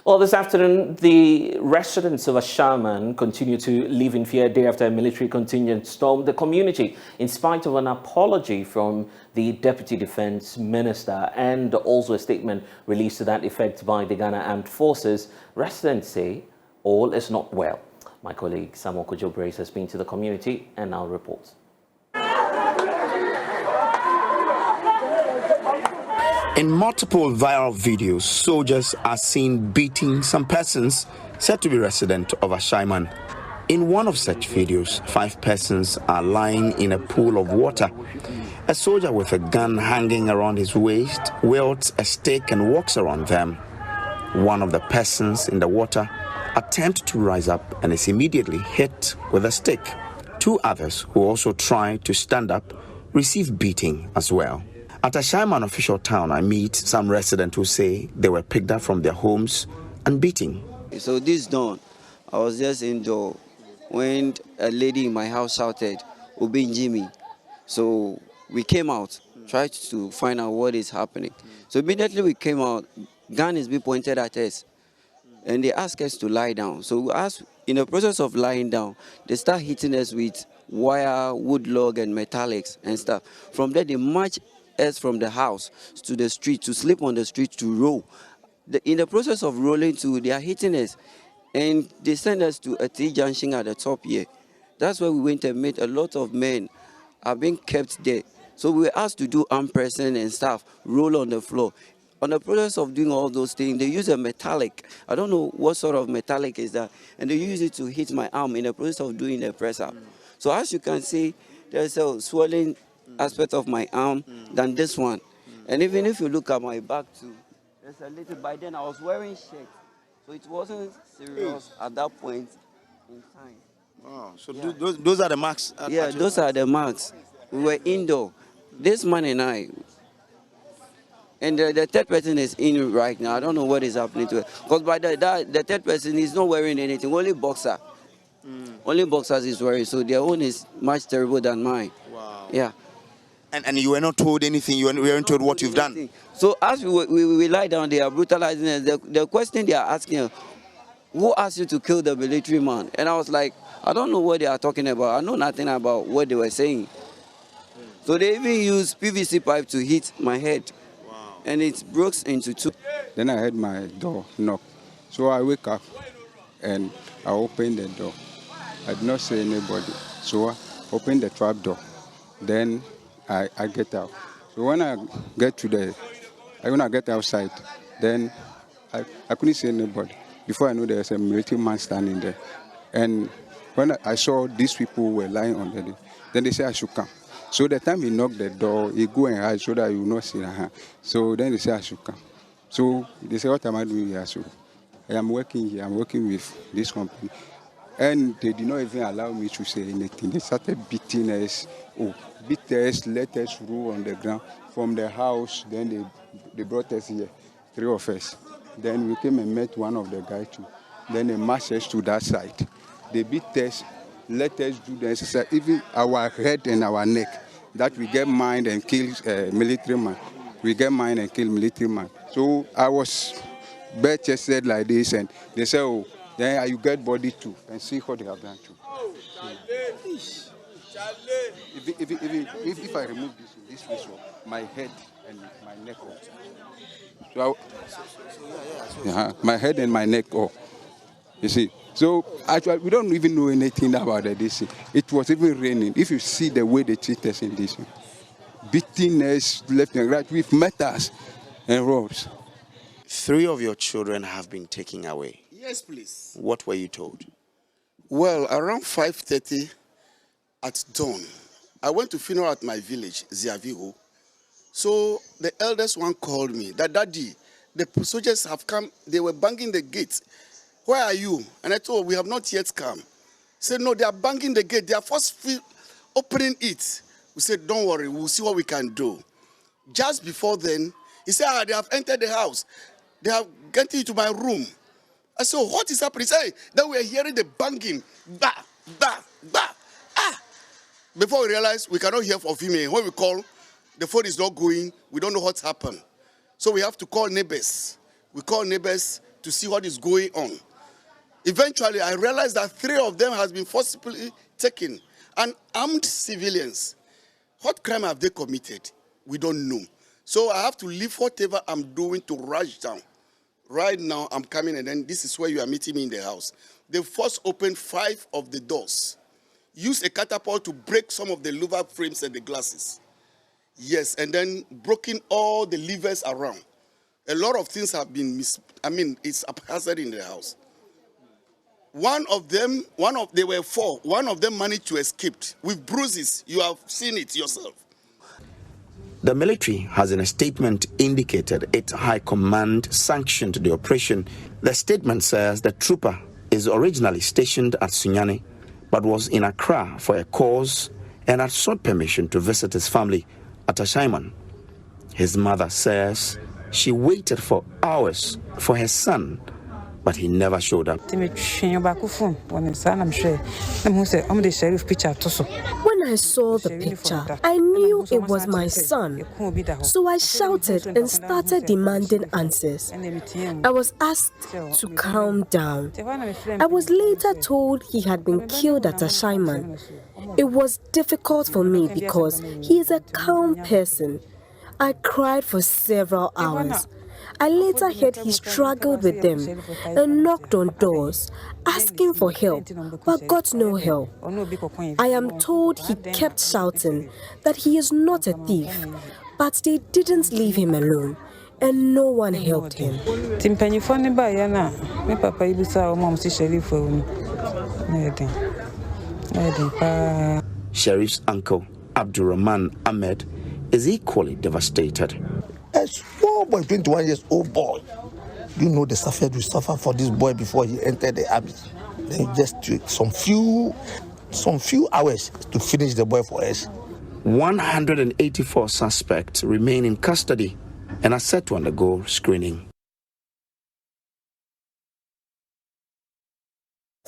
Well, this afternoon, the residents of Ashaiman continue to live in fear day after a military contingent stormed the community in spite of an apology from the Deputy Defense Minister and also a statement released to that effect by the Ghana Armed Forces. Residents say all is not well. My colleague Samuel Kojo-Brace has been to the community and now reports. In multiple viral videos, soldiers are seen beating some persons said to be resident of Ashaiman. In one of such videos, 5 persons are lying in a pool of water. A soldier with a gun hanging around his waist wields a stick and walks around them. One of the persons in the water attempts to rise up and is immediately hit with a stick. 2 others who also try to stand up receive beating as well. At Ashaiman official town, I meet some residents who say they were picked up from their homes and beating. So this dawn, I was just indoor when a lady in my house shouted, "Obin Jimmy." So we came out, tried to find out what is happening. So immediately we came out, gun is being pointed at us, and they asked us to lie down. So we asked, in the process of lying down, they start hitting us with wire, wood log, and metallics and stuff. From there, they march us from the house to the street, to sleep on the street, to roll. In the process of rolling too, they are hitting us, and they send us to a T-junction at the top here. That's where we went and met a lot of men are being kept there. So we were asked to do arm pressing and stuff, roll on the floor. On the process of doing all those things, they use a metallic. I don't know what sort of metallic is that, and they use it to hit my arm in the process of doing the press up. So as you can see, there's a swelling aspect of my arm than this one. And even if you look at my back too, there's a little. By then I was wearing shirt, so it wasn't serious at that point in time. Oh, so yeah. Those are the marks? Yeah, those are the marks. We were indoor. This man and I, and the third person is in right now. I don't know what is happening to it. Because by the third person is not wearing anything, only boxer. Only boxers is wearing, so their own is much terrible than mine. Wow. Yeah. And you were not told anything, you weren't told what you've done? So as we lie down, they are brutalizing us. The question they are asking, who asked you to kill the military man? And I was like, I don't know what they are talking about. I know nothing about what they were saying. So they even used PVC pipe to hit my head. Wow. And it broke into 2. Then I heard my door knock. So I wake up and I open the door. I did not see anybody. So I opened the trap door. Then I get out. So when I get outside, then I couldn't see anybody. Before I know there's a military man standing there. And when I saw these people were lying on the day, then they said I should come. So the time he knocked the door, he go and hide so that you will not see her. So then they said I should come. So they said, what am I doing here? So I am working here. I'm working with this company. And they did not even allow me to say anything. They started beating us. Beat us, let us roll on the ground from the house. Then they brought us here, 3 of us. Then we came and met one of the guys too. Then they marched us to that side. They beat us, let us do the exercise, even our head and our neck, that we get mine and kill military man. We get mine and kill military man. So I was bare-chested like this, and they said, oh, then you get body too, and see what they have done too. If I remove this visual, my head and my neck off. So my head and my neck off. You see. So actually, we don't even know anything about this. It was even raining. If you see the way they treat us in this, beating us left and right with metals and ropes. 3 of your children have been taken away. Yes, please. What were you told? Well, around 5:30 at dawn, I went to funeral at my village, Ziaviho. So the eldest one called me that, Daddy, the soldiers have come. They were banging the gate. Where are you? And I told him, we have not yet come. He said, no, they are banging the gate. They are forcefully opening it. We said, don't worry, we'll see what we can do. Just before then, he said, they have entered the house. They have gotten into my room. I said, what is happening? He said, then we are hearing the banging. Bah, bah, bah. Ah. Before we realize we cannot hear from female. When we call, the phone is not going. We don't know what's happened. So we have to call neighbors. We call neighbors. to see what is going on. Eventually, I realized that 3 of them has been forcibly taken, and armed civilians. What crime have they committed? We don't know. So I have to leave whatever I'm doing to rush down. Right now, I'm coming, and then this is where you are meeting me in the house. They first opened 5 of the doors, used a catapult to break some of the louver frames and the glasses. Yes, and then broken all the levers around. A lot of things have been it's haphazard in the house. There were 4. One of them managed to escape with bruises. You have seen it yourself. The military has in a statement indicated its high command sanctioned the operation. The statement says the trooper is originally stationed at Sunyani, but was in Accra for a cause and had sought permission to visit his family at Ashaiman. His mother says she waited for hours for her son, but he never showed up. When I saw the picture, I knew it was my son. So I shouted and started demanding answers. I was asked to calm down. I was later told he had been killed at Ashaiman. It was difficult for me because he is a calm person. I cried for several hours. I later heard he struggled with them and knocked on doors, asking for help, but got no help. I am told he kept shouting that he is not a thief, but they didn't leave him alone, and no one helped him. Sheriff's uncle, Abdurrahman Ahmed, is equally devastated. A small boy, 21 years old boy. You know the suffering we suffer for this boy before he entered the army. Then just took some few hours to finish the boy for us. 184 suspects remain in custody and are set to undergo screening.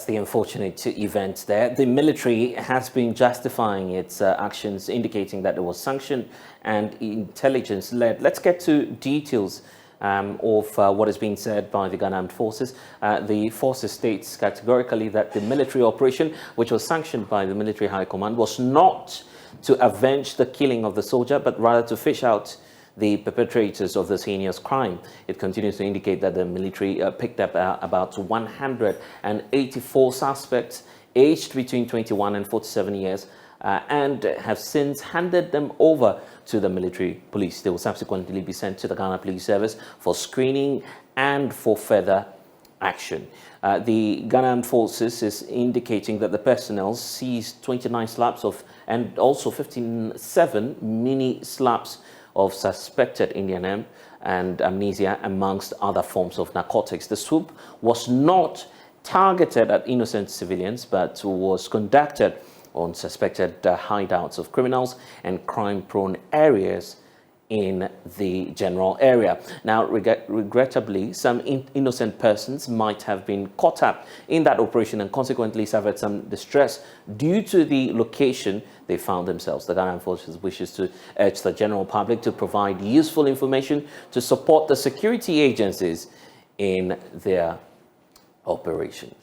The unfortunate event there. The military has been justifying its actions, indicating that it was sanctioned and intelligence-led. Let's get to details of what is being said by the Ghana Armed Forces. The forces states categorically that the military operation, which was sanctioned by the military high command, was not to avenge the killing of the soldier, but rather to fish out the perpetrators of this heinous crime. It continues to indicate that the military picked up about 184 suspects aged between 21 and 47 years and have since handed them over to the military police. They will subsequently be sent to the Ghana Police Service for screening and for further action. The Ghana Armed Forces is indicating that the personnel seized 29 slabs of and also 57 mini slabs of suspected Indian hemp and amnesia, amongst other forms of narcotics. The swoop was not targeted at innocent civilians, but was conducted on suspected hideouts of criminals and crime-prone areas in the general area. Now, regrettably, some innocent persons might have been caught up in that operation and consequently suffered some distress due to the location they found themselves. The Ghana Armed Forces wishes to urge the general public to provide useful information to support the security agencies in their operations.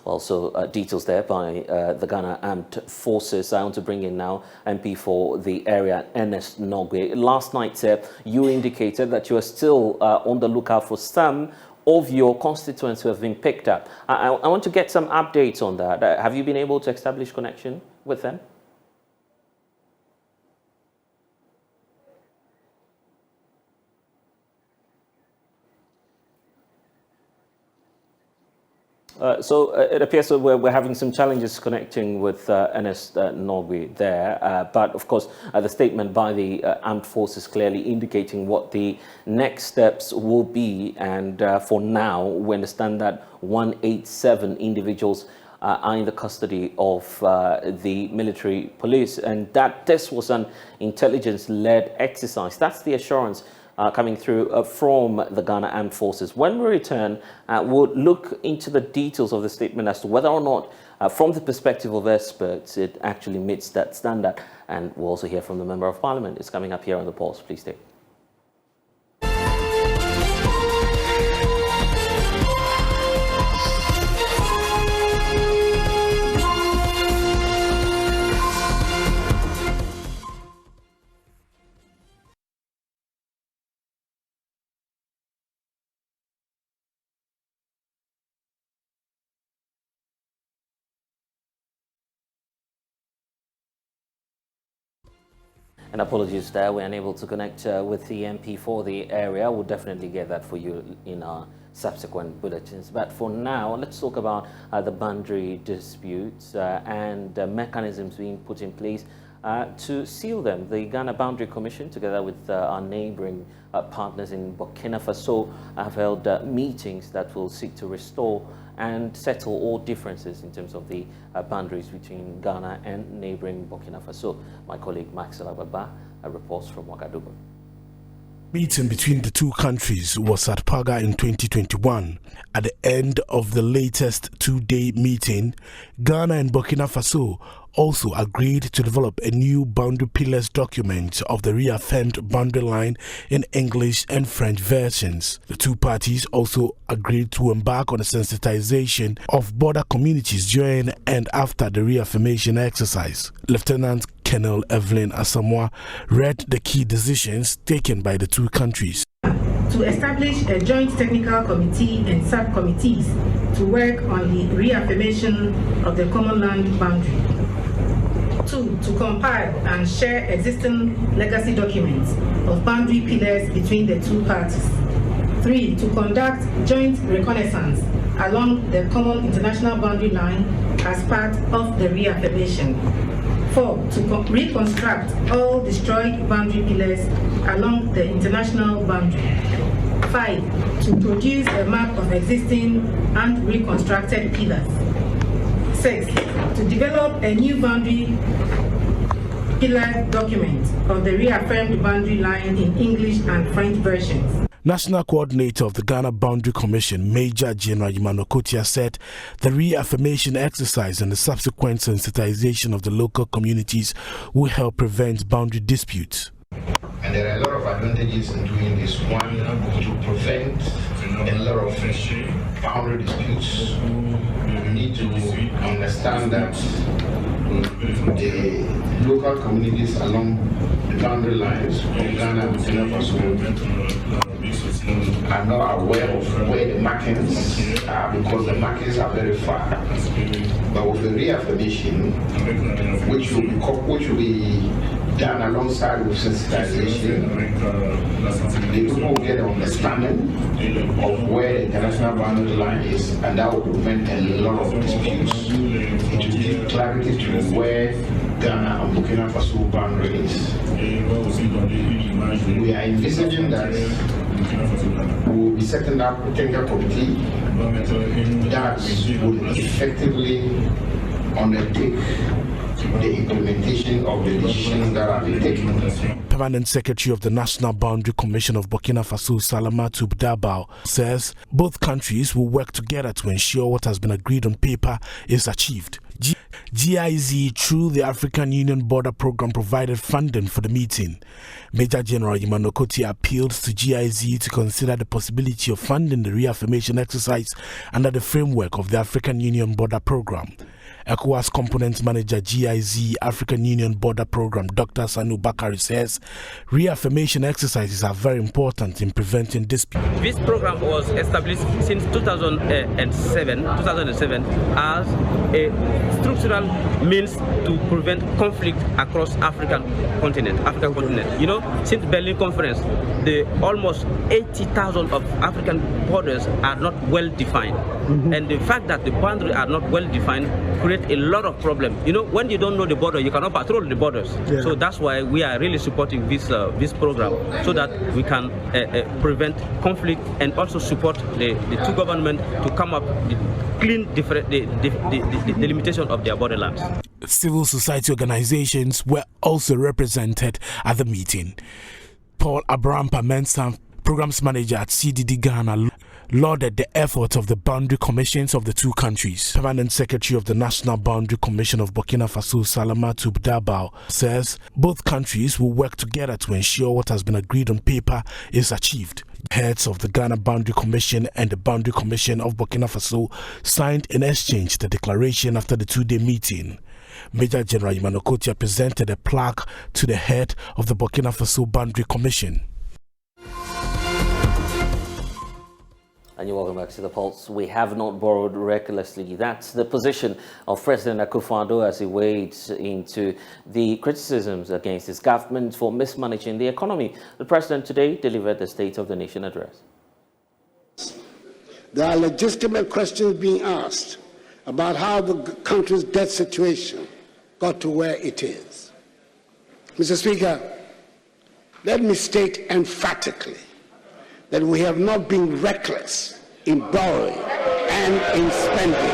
Also, details there by the Ghana Armed Forces. I want to bring in now MP for the area, Ernest Nogwe. Last night, you indicated that you are still on the lookout for some of your constituents who have been picked up. I want to get some updates on that. Have you been able to establish connection with them? So it appears that we're having some challenges connecting with Ernest Nogwe there. But of course, the statement by the armed forces clearly indicating what the next steps will be. And for now, we understand that 187 individuals are in the custody of the military police, and that this was an intelligence-led exercise. That's the assurance coming through from the Ghana Armed Forces. When we return, we'll look into the details of the statement as to whether or not, from the perspective of experts, it actually meets that standard. And we'll also hear from the Member of Parliament. It's coming up here on The Pulse. Please stay. And apologies there, we're unable to connect with the MP for the area. We'll definitely get that for you in our subsequent bulletins. But for now, let's talk about the boundary disputes and mechanisms being put in place to seal them. The Ghana Boundary Commission, together with our neighboring partners in Burkina Faso, have held meetings that will seek to restore and settle all differences in terms of the boundaries between Ghana and neighboring Burkina Faso. My colleague Maxwell Ababa reports from Ouagadougou. Meeting between the two countries was at Paga in 2021. At the end of the latest two-day meeting, Ghana and Burkina Faso also agreed to develop a new boundary pillars document of the reaffirmed boundary line in English and French versions. The two parties also agreed to embark on a sensitization of border communities during and after the reaffirmation exercise. Lieutenant Colonel Evelyn Asamoah read the key decisions taken by the two countries. To establish a joint technical committee and subcommittees to work on the reaffirmation of the common land boundary. 2. To compile and share existing legacy documents of boundary pillars between the two parties. 3. To conduct joint reconnaissance along the common international boundary line as part of the reaffirmation. 4. To reconstruct all destroyed boundary pillars along the international boundary. 5. To produce a map of existing and reconstructed pillars. 6. To develop a new boundary pillar document of the reaffirmed boundary line in English and French versions. National Coordinator of the Ghana Boundary Commission, Major General Imanokotia, said the reaffirmation exercise and the subsequent sensitization of the local communities will help prevent boundary disputes. And there are a lot of advantages in doing this. One, to prevent a lot of boundary disputes. We need to understand that the local communities along the boundary lines of Ghana and Burkina Faso are not aware of where the markings are because the markings are very far. But with the reaffirmation, which will be done alongside with sensitization, the people will get an understanding of where the international boundary line is, and that will prevent a lot of disputes. It will give clarity to where Ghana and Burkina Faso boundary is. We are envisaging that we will be setting up a technical committee that will effectively undertake the implementation of the decisions that are being taken. Permanent Secretary of the National Boundary Commission of Burkina Faso, Salamatu Bdabao, says both countries will work together to ensure what has been agreed on paper is achieved. GIZ, through the African Union Border Program, provided funding for the meeting. Major General Imanokotia appealed to GIZ to consider the possibility of funding the reaffirmation exercise under the framework of the African Union Border Program. ECOWAS Component Manager GIZ African Union Border Program, Dr. Sanu Bakari, says reaffirmation exercises are very important in preventing disputes. This program was established since 2007 as a structural means to prevent conflict across African continent. You know, since Berlin Conference, the almost 80,000 of African borders are not well defined. And the fact that the boundaries are not well defined creates a lot of problems. You know, when you don't know the border, you cannot patrol the borders. Yeah. So that's why we are really supporting this program, so that we can prevent conflict and also support the two governments to come up with clean the limitation of their borderlands. Civil society organizations were also represented at the meeting. Paul Abraham Mensah, Programs Manager at CDD Ghana, lauded the efforts of the boundary commissions of the two countries. Permanent Secretary of the National Boundary Commission of Burkina Faso, Salamatu Bdabao, says both countries will work together to ensure what has been agreed on paper is achieved. Heads of the Ghana Boundary Commission and the Boundary Commission of Burkina Faso signed in exchange the declaration after the two-day meeting. Major General Imanokotia presented a plaque to the head of the Burkina Faso Boundary Commission. And you're welcome back to The Pulse. We have not borrowed recklessly. That's the position of President Akufo-Addo as he wades into the criticisms against his government for mismanaging the economy. The president today delivered the State of the Nation address. There are legitimate questions being asked about how the country's debt situation got to where it is. Mr. Speaker, let me state emphatically that we have not been reckless in borrowing and in spending.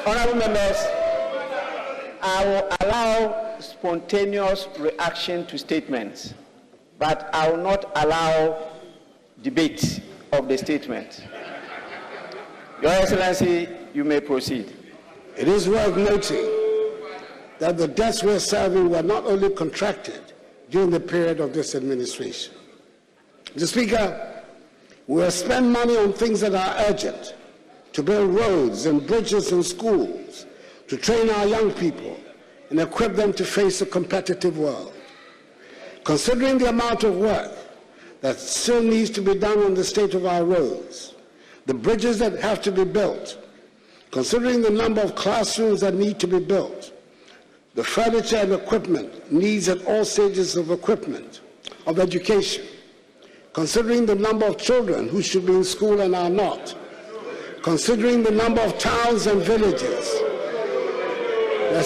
Honourable members, I will allow spontaneous reaction to statements, but I will not allow debate of the statement. Your Excellency, you may proceed. It is worth noting that the debts we're serving were not only contracted during the period of this administration. Mr. Speaker, we have spent money on things that are urgent, to build roads and bridges and schools, to train our young people and equip them to face a competitive world. Considering the amount of work that still needs to be done on the state of our roads, the bridges that have to be built, considering the number of classrooms that need to be built, the furniture and equipment needs at all stages of education, considering the number of children who should be in school and are not, considering the number of towns and villages that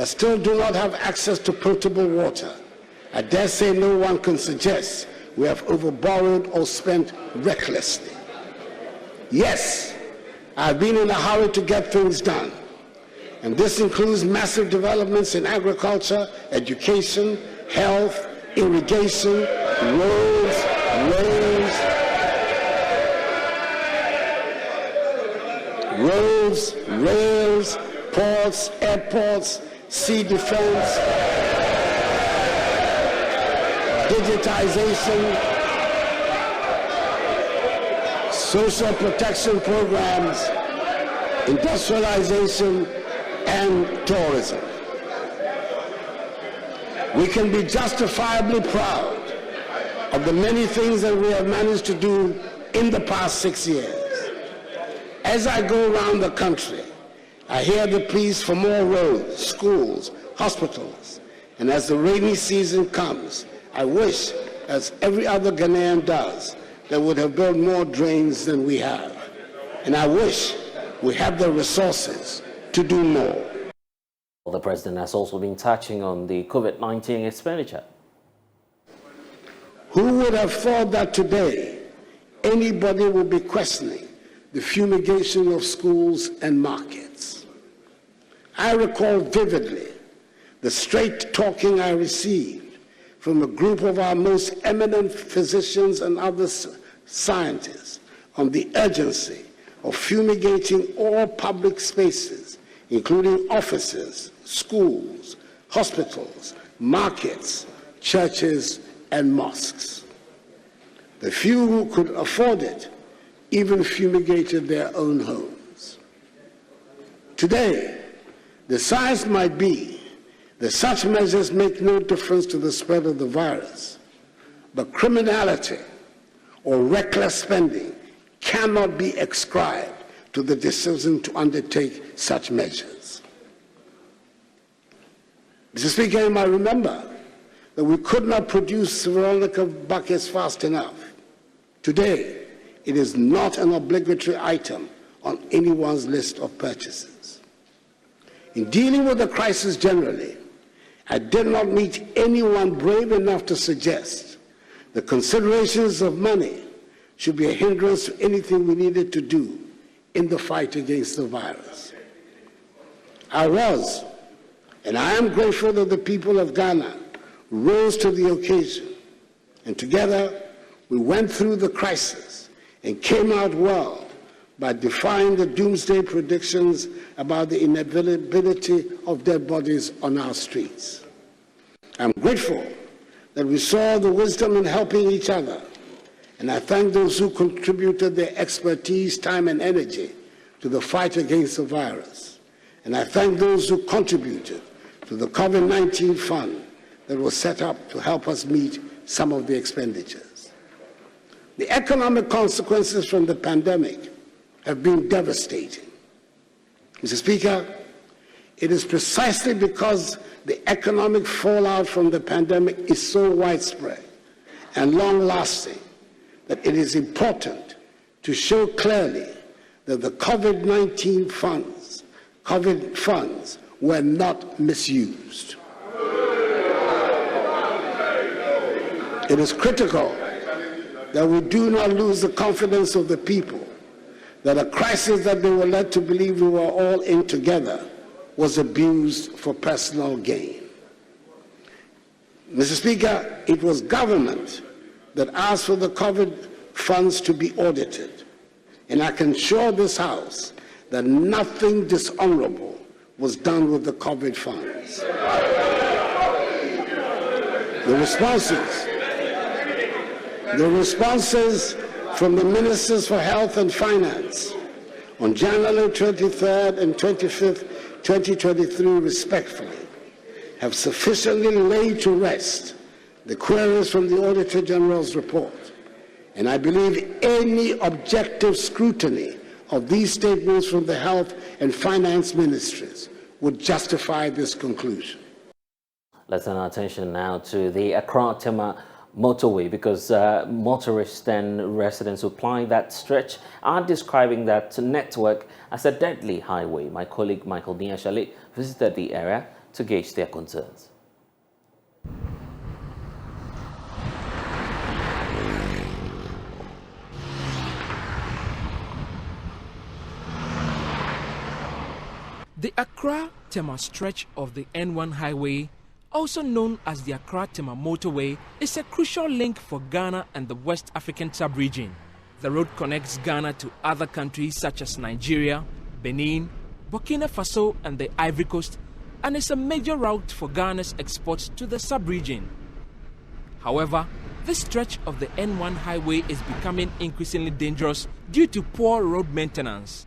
still do not have access to potable water, I dare say no one can suggest we have overborrowed or spent recklessly. Yes, I've been in a hurry to get things done, and this includes massive developments in agriculture, education, health, irrigation, roads, rails, ports, airports, sea defense, digitization, social protection programs, industrialization, and tourism. We can be justifiably proud of the many things that we have managed to do in the past 6 years. As I go around the country, I hear the pleas for more roads, schools, hospitals, and as the rainy season comes, I wish, as every other Ghanaian does, that would have built more drains than we have. And I wish we have the resources to do more. The president has also been touching on the COVID-19 expenditure. Who would have thought that today anybody would be questioning the fumigation of schools and markets? I recall vividly the straight talking I received from a group of our most eminent physicians and other scientists on the urgency of fumigating all public spaces, including offices, schools, hospitals, markets, churches, and mosques. The few who could afford it even fumigated their own homes. Today, the science might be that such measures make no difference to the spread of the virus, but criminality or reckless spending cannot be ascribed to the decision to undertake such measures. Mr. Speaker, you might remember that we could not produce Veronica buckets fast enough. Today, it is not an obligatory item on anyone's list of purchases. In dealing with the crisis generally, I did not meet anyone brave enough to suggest the considerations of money should be a hindrance to anything we needed to do in the fight against the virus. I was, and I am grateful that the people of Ghana rose to the occasion, and together we went through the crisis and came out well by defying the doomsday predictions about the inevitability of dead bodies on our streets. I'm grateful that we saw the wisdom in helping each other And I thank those who contributed their expertise, time, and energy to the fight against the virus. And I thank those who contributed to the COVID-19 fund that was set up to help us meet some of the expenditures. The economic consequences from the pandemic have been devastating. Mr. Speaker, it is precisely because the economic fallout from the pandemic is so widespread and long-lasting that it is important to show clearly that the COVID-19 funds, were not misused. It is critical that we do not lose the confidence of the people that a crisis that they were led to believe we were all in together was abused for personal gain. Mr. Speaker, it was government that asked for the COVID funds to be audited, and I can assure this House that nothing dishonorable was done with the COVID funds. The responses from the Ministers for Health and Finance on January 23rd and 25th, 2023, respectfully, have sufficiently laid to rest the queries from the Auditor General's report. And I believe any objective scrutiny of these statements from the Health and Finance Ministries would justify this conclusion. Let's turn our attention now to the Accra-Tema Motorway, because motorists and residents who ply that stretch are describing that network as a deadly highway. My colleague Michael Niashale visited the area to gauge their concerns. The Accra-Tema stretch of the N1 highway, also known as the Accra-Tema Motorway, is a crucial link for Ghana and the West African sub-region. The road connects Ghana to other countries such as Nigeria, Benin, Burkina Faso and the Ivory Coast, and is a major route for Ghana's exports to the sub-region. However, this stretch of the N1 highway is becoming increasingly dangerous due to poor road maintenance.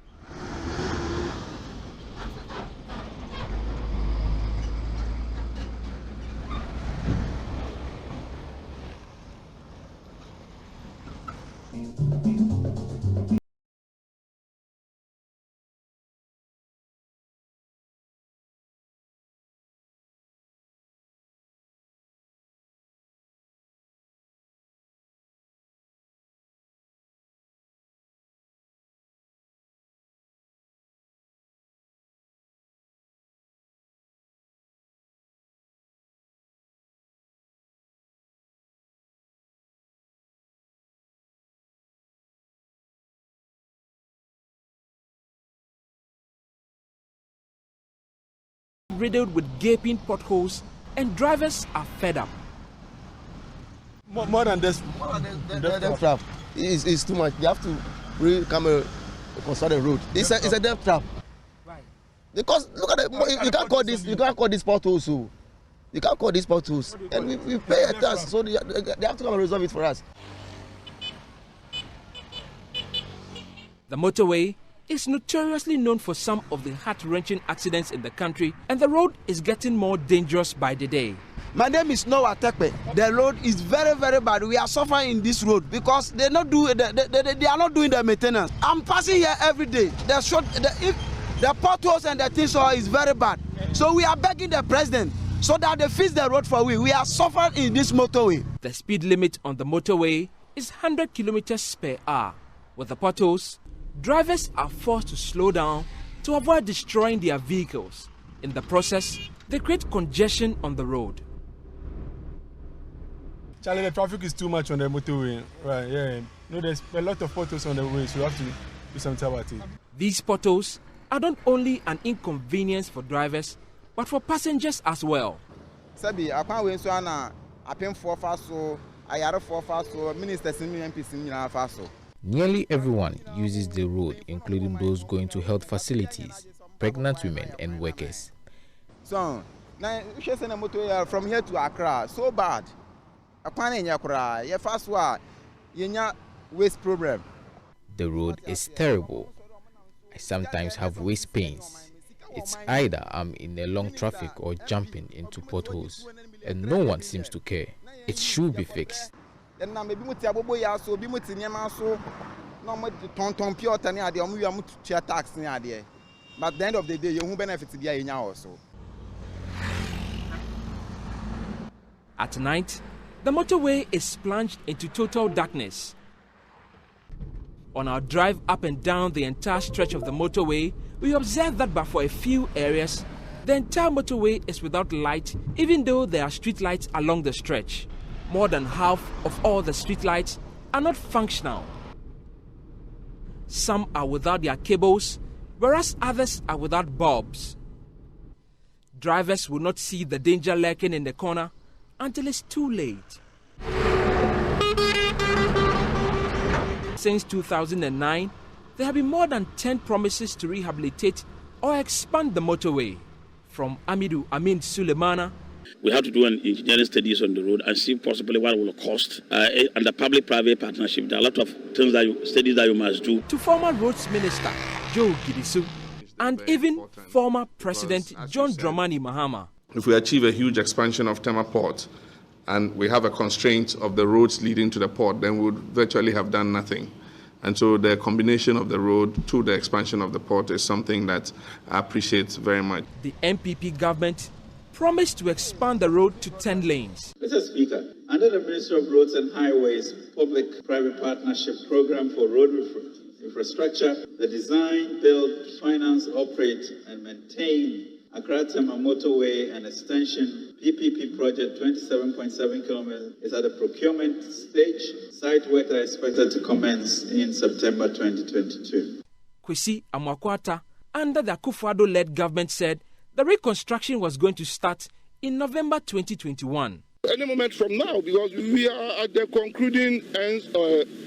Riddled with gaping potholes, and drivers are fed up. More than this. The trap is too much. You have to really come and construct the road. It's a death trap. Right. Because look at it, you can't call this. You can't call these potholes. So you can't call these potholes, and we pay a tax, so they have to come and resolve it for us. The motorway is notoriously known for some of the heart-wrenching accidents in the country, and the road is getting more dangerous by the day. My name is Noah Tekpe. The road is very, very bad. We are suffering in this road because they are not doing the maintenance. I'm passing here every day. The potholes and the things is very bad. So we are begging the president so that they fix the road for we. We are suffering in this motorway. The speed limit on the motorway is 100 kilometers per hour. With the potholes, drivers are forced to slow down to avoid destroying their vehicles. In the process, they create congestion on the road. Charlie, the traffic is too much on the motorway. Right, yeah. No, there's a lot of potholes on the way, so you have to do something about it. These potholes are not only an inconvenience for drivers, but for passengers as well. Nearly everyone uses the road, including those going to health facilities, pregnant women and workers. So, now from here to Accra, so bad. waste problem. The road is terrible. I sometimes have waist pains. It's either I'm in a long traffic or jumping into potholes, and no one seems to care. It should be fixed. But the end of the day, you won't benefit also. At night, the motorway is plunged into total darkness. On our drive up and down the entire stretch of the motorway, we observe that but for a few areas, the entire motorway is without light, even though there are street lights along the stretch. More than half of all the street lights are not functional. Some are without their cables, whereas others are without bulbs. Drivers will not see the danger lurking in the corner until it's too late. Since 2009, there have been more than 10 promises to rehabilitate or expand the motorway. From Amidu Amin Sulemana, we have to do an engineering studies on the road and see possibly what it will cost. And the public-private partnership, there are a lot of things studies that you must do. To former roads minister Joe Gidisu and even former President John Dramani Mahama. If we achieve a huge expansion of Tema Port and we have a constraint of the roads leading to the port, then we would virtually have done nothing. And so the combination of the road to the expansion of the port is something that I appreciate very much. The MPP government promised to expand the road to 10 lanes. Mr. Speaker, under the Ministry of Roads and Highways Public-Private Partnership Program for Road Infrastructure, the design, build, finance, operate, and maintain Accra-Tema Motorway and Extension PPP project 27.7 kilometers is at the procurement stage. Site work are expected to commence in September 2022. Kwesi Amwakwata, under the Akufo-Addo-led government, said the reconstruction was going to start in November 2021. Any moment from now, because we are at the concluding end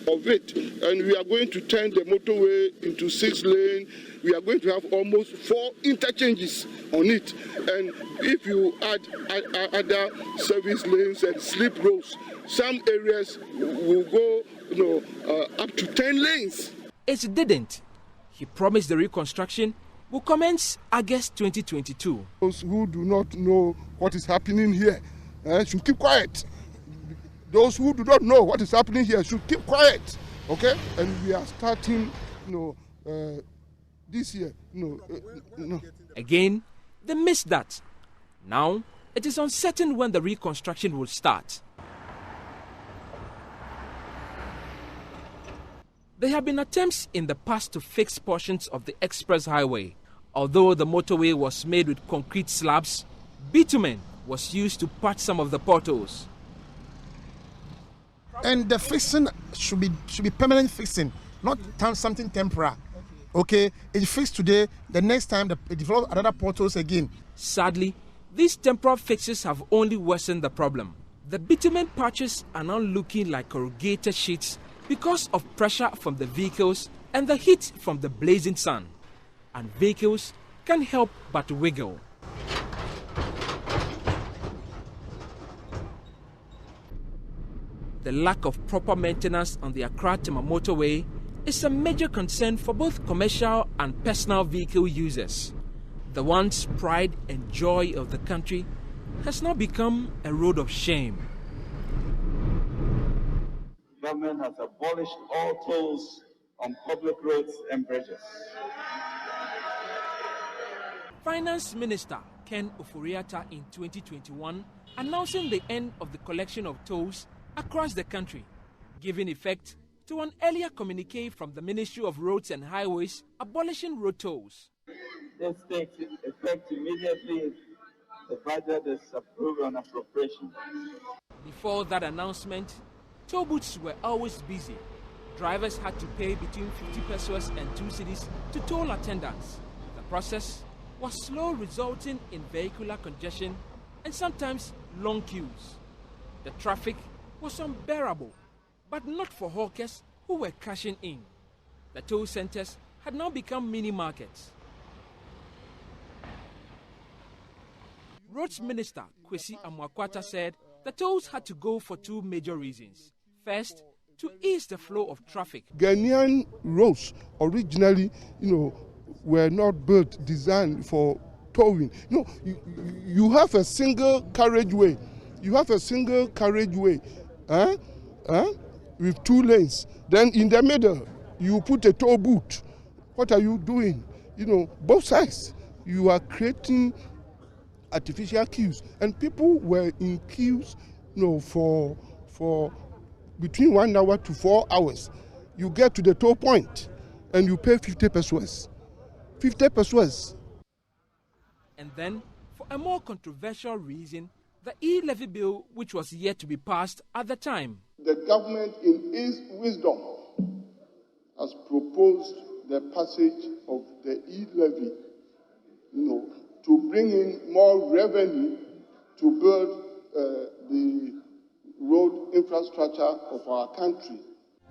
of it, and we are going to turn the motorway into 6 lanes. We are going to have almost 4 interchanges on it, and if you add other service lanes and slip roads, some areas will go up to 10 lanes. It didn't. He promised the reconstruction will commence August 2022. Those who do not know what is happening here should keep quiet. Those who do not know what is happening here should keep quiet, okay? And we are starting, this year. Again, they missed that. Now, it is uncertain when the reconstruction will start. There have been attempts in the past to fix portions of the express highway. Although the motorway was made with concrete slabs, bitumen was used to patch some of the potholes. And the fixing should be permanent fixing, not something temporary. Okay, it's fixed today, the next time it develops another potholes again. Sadly, these temporary fixes have only worsened the problem. The bitumen patches are now looking like corrugated sheets because of pressure from the vehicles and the heat from the blazing sun. And vehicles can't help but wiggle. The lack of proper maintenance on the Accra-Tema Motorway is a major concern for both commercial and personal vehicle users. The once pride and joy of the country has now become a road of shame. Government has abolished all tolls on public roads and bridges. Finance Minister Ken Ofori-Atta in 2021 announcing the end of the collection of tolls across the country, giving effect to an earlier communique from the Ministry of Roads and Highways abolishing road tolls. This takes effect immediately. The budget is approved on appropriation. Before that announcement, toll booths were always busy. Drivers had to pay between 50 pesos and 2 cedis to toll attendants. The process was slow, resulting in vehicular congestion and sometimes long queues. The traffic was unbearable, but not for hawkers who were cashing in. The toll centers had now become mini markets. Roads Minister Kwesi Amwakwata said the tolls had to go for 2 major reasons. First, to ease the flow of traffic. Ghanaian roads originally, were not built, designed for towing. You have a single carriageway. With 2 lanes. Then in the middle, you put a toll booth. What are you doing? Both sides. You are creating artificial queues, and people were in queues, for between 1 hour to 4 hours. You get to the toll point, and you pay 50 pesos. 50 pesos. And then, for a more controversial reason, the e-levy bill, which was yet to be passed at the time. The government, in its wisdom, has proposed the passage of the e-levy, to bring in more revenue to build the road infrastructure of our country.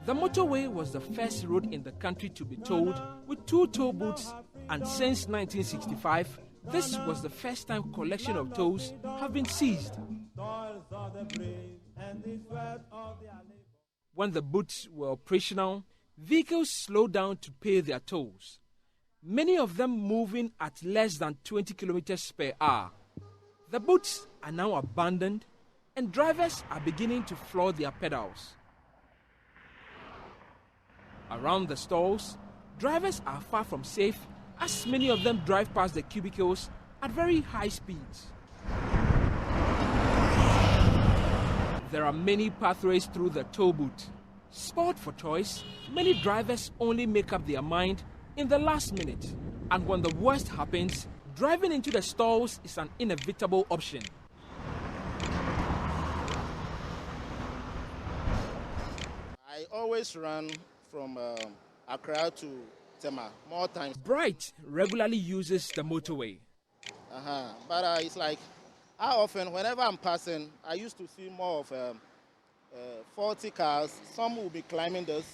The motorway was the first road in the country to be tolled with 2 toll booths, and since 1965, this was the first time collection of tolls have been seized. When the booths were operational, vehicles slowed down to pay their tolls, many of them moving at less than 20 kilometers per hour. The booths are now abandoned, and drivers are beginning to floor their pedals. Around the stalls, drivers are far from safe, as many of them drive past the cubicles at very high speeds. There are many pathways through the toll booth. Sport for choice, many drivers only make up their mind in the last minute. And when the worst happens, driving into the stalls is an inevitable option. I always run from Accra to Tema more times. Bright regularly uses the motorway. But it's like, how often, whenever I'm passing, I used to see more of 40 cars. Some will be climbing this,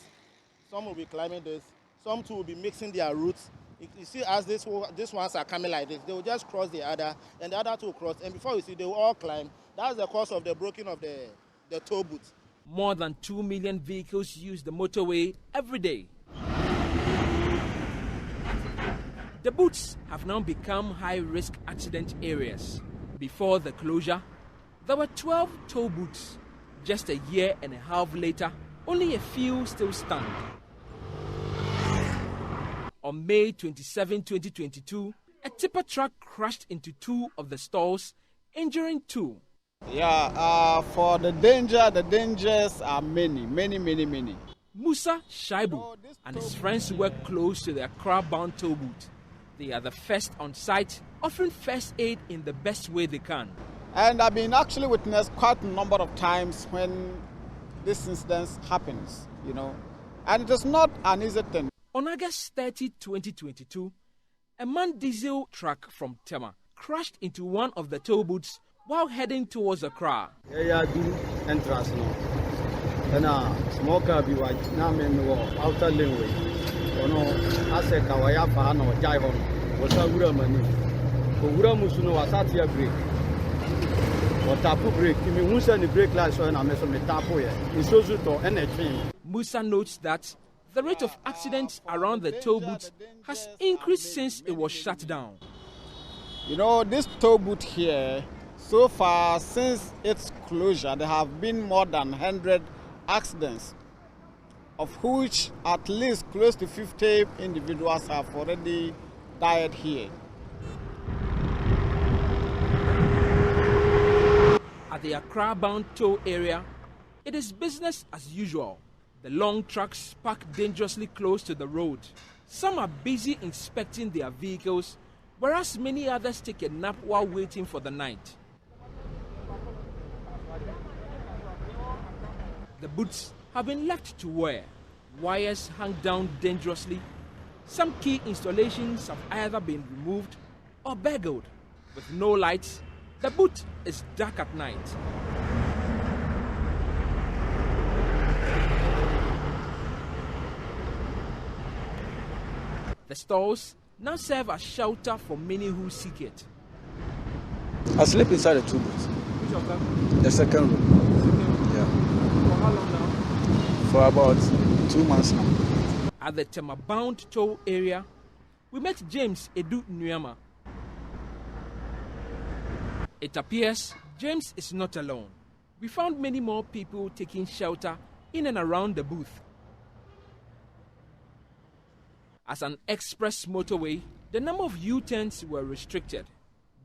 some will be climbing this, some too will be mixing their routes. You see, as these ones are coming like this, they will just cross the other, and the other two will cross, and before you see, they will all climb. That's the cause of the breaking of the toll booth. More than 2 million vehicles use the motorway every day. The booths have now become high-risk accident areas. Before the closure, there were 12 toll booths. Just a year and a half later, only a few still stand. On May 27, 2022, a tipper truck crashed into 2 of the stalls, injuring 2. Yeah, for the dangers are many. Musa Shaibu and his friends work close to the Accra-bound toll booth. They are the first on site, offering first aid in the best way they can. And I've been actually witnessed quite a number of times when this incident happens, and it is not an easy thing. On August 30, 2022, a manned diesel truck from Tema crashed into one of the toll booths while heading towards Accra. Small car be white, now men outer laneway. I said, Kawaya Fano, Jaivon, was a Uramani. Uramusuno was at your break. Or tapu break, if you won't send the brake lights on a mess of the tapu, it's also to anything. Musa notes that the rate of accidents around the toll booth has increased since it was shut down. This toll booth here, so far since its closure, there have been more than 100 accidents, of which at least close to 50 individuals have already died here. At the Accra-bound toll area, it is business as usual. The long trucks park dangerously close to the road. Some are busy inspecting their vehicles, whereas many others take a nap while waiting for the night. The booths have been left to wear. Wires hang down dangerously. Some key installations have either been removed or burgled. With no lights, the booth is dark at night. The stalls now serve as shelter for many who seek it. I sleep inside the two booths. Which of them? The second room. For how long now? for about 2 months now. At the Tema-bound toll area, we met James Edu Nuyama. It appears James is not alone. We found many more people taking shelter in and around the booth. As an express motorway, the number of U-turns were restricted.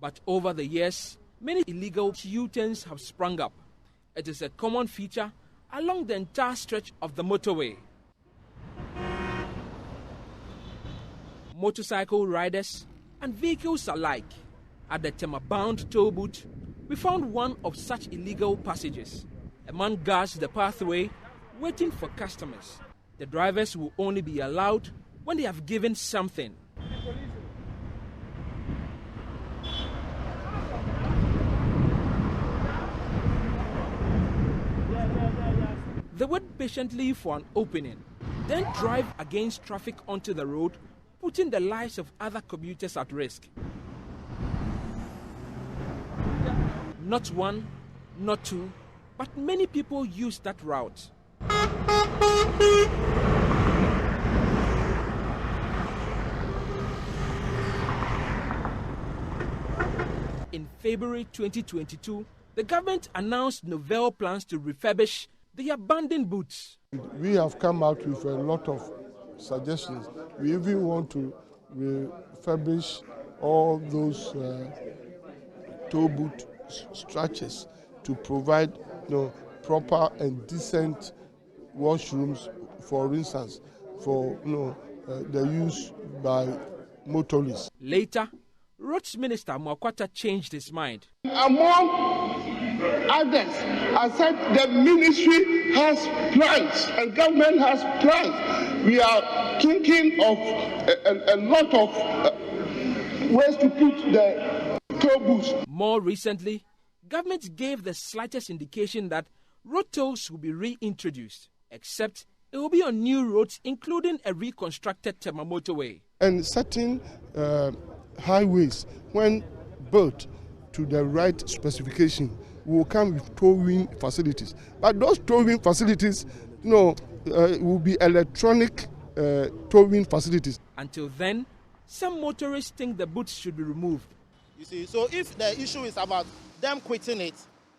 But over the years, many illegal U-turns have sprung up. It is a common feature along the entire stretch of the motorway. Motorcycle riders and vehicles alike. At the Tema-bound toll booth, we found one of such illegal passages. A man guards the pathway, waiting for customers. The drivers will only be allowed when they have given something. They wait patiently for an opening, then drive against traffic onto the road, putting the lives of other commuters at risk. Not one, not two, but many people use that route. In February 2022, the government announced novel plans to refurbish the abandoned booths. We have come out with a lot of suggestions. We even want to refurbish all those toll booth structures to provide proper and decent washrooms, for instance, for the use by motorists. Later, Roads Minister Mwakwata changed his mind. Among others, I said the ministry has plans and government has plans. We are thinking of a lot of ways to put the toll booths. More recently, government gave the slightest indication that road tolls will be reintroduced, except it will be on new roads, including a reconstructed Tema Motorway. And certain highways, when built to the right specification, will come with towing facilities. But those towing facilities, will be electronic towing facilities. Until then, some motorists think the booths should be removed. You see, so if the issue is about them quitting it,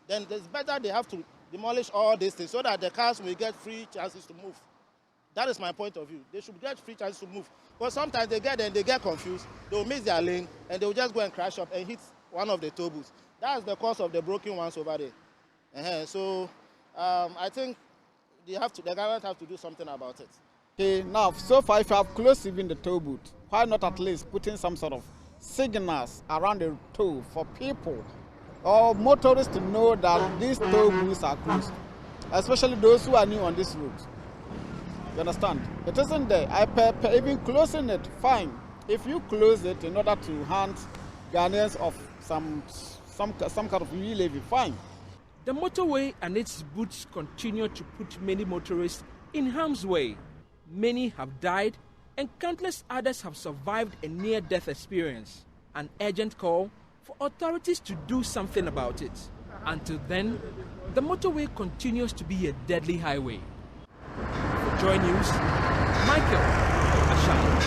then it's better they have to demolish all these things so that the cars will get free chances to move. That is my point of view. They should get free chances to move. Because sometimes they get there and they get confused, they'll miss their lane, and they'll just go and crash up and hit one of the toll booths. That's the cause of the broken ones over there. So I think the government have to do something about it. Okay, now, so far, if you have closed even the toll booth, why not at least putting some sort of signals around the toll for people or motorists to know that these toll booths are closed, especially those who are new on this route. You understand? It isn't there. Even closing it, fine. If you close it in order to hand Ghanaians of some kind of levy, fine. The motorway and its booths continue to put many motorists in harm's way. Many have died, and countless others have survived a near-death experience. An urgent call for authorities to do something about it. Until then, the motorway continues to be a deadly highway. For JoyNews, Michael Ashaiman.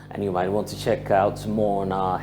And you might want to check out more on our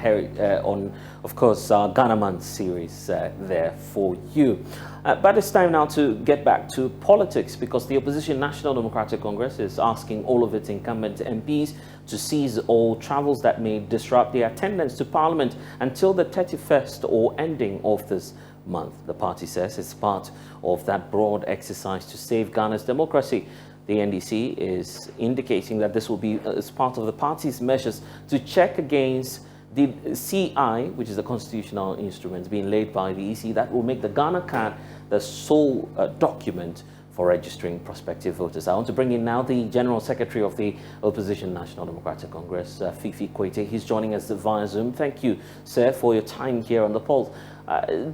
of course, our Ghana Month series there for you. But it's time now to get back to politics, because the opposition National Democratic Congress is asking all of its incumbent MPs to cease all travels that may disrupt their attendance to Parliament until the 31st or ending of this month. The party says it's part of that broad exercise to save Ghana's democracy. The NDC is indicating that this will be as part of the party's measures to check against the CI, which is the constitutional instrument being laid by the EC that will make the Ghana card the sole document for registering prospective voters. I want to bring in now the General Secretary of the Opposition National Democratic Congress, Fifi Kwete. He's joining us via Zoom. Thank you, sir, for your time here on the Pulse.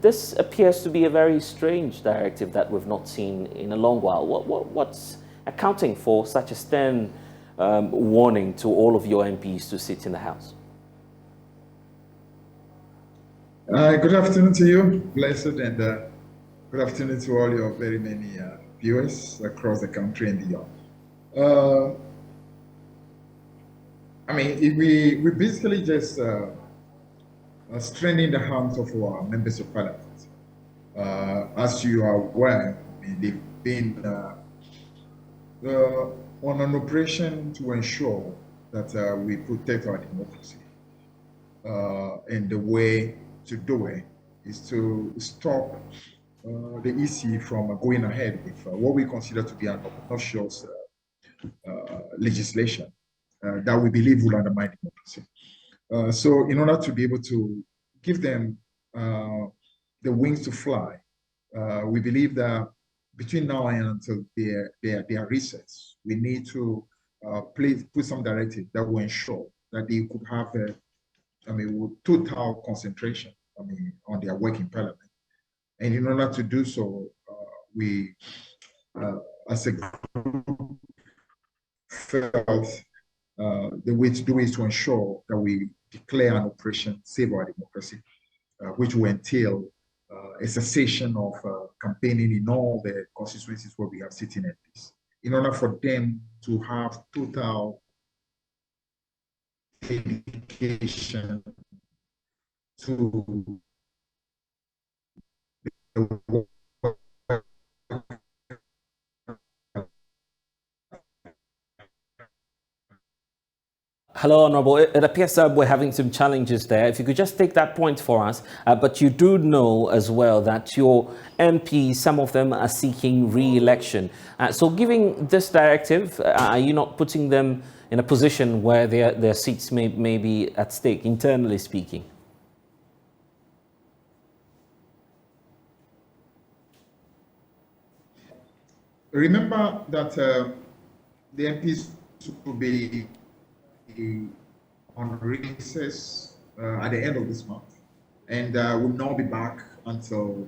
This appears to be a very strange directive that we've not seen in a long while. What's accounting for such a stern warning to all of your MPs to sit in the House? Good afternoon to you, blessed, and good afternoon to all your very many viewers across the country and beyond. I mean, we basically just strengthening the hands of our members of parliament. As you are aware, I mean, they've been on an operation to ensure that we protect our democracy. And the way to do it is to stop the EC from going ahead with what we consider to be an obnoxious legislation that we believe will undermine democracy. So in order to be able to give them the wings to fly, we believe that between now and until their recess, we need to put some directive that will ensure that they could have total concentration, on their work in parliament. And in order to do so, we, as a group, felt the way to do is to ensure that we declare an operation Save Our Democracy, which will entail a cessation of campaigning in all the constituencies where we have sitting MPs, in order for them to have total dedication to the work. Hello, Honorable. It appears that we're having some challenges there. If you could just take that point for us. But you do know as well that your MPs, some of them are seeking re-election. So giving this directive, are you not putting them in a position where their seats may be at stake, internally speaking? Remember that the MPs will be on recess at the end of this month, and will not be back until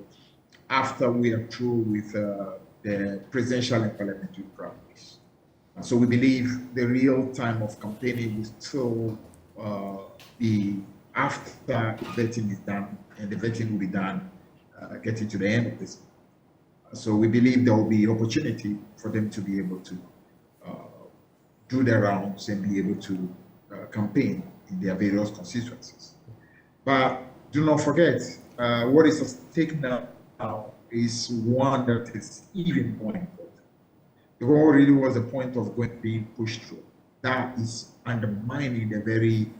after we are through with the presidential and parliamentary primaries. So we believe the real time of campaigning will still be after vetting is done, and the vetting will be done getting to the end of this month. So we believe there will be opportunity for them to be able to do their rounds and be able to campaign in their various constituencies. But do not forget, what is at stake now is one that is even more important. The goal really was the point of being pushed through. That is undermining the very,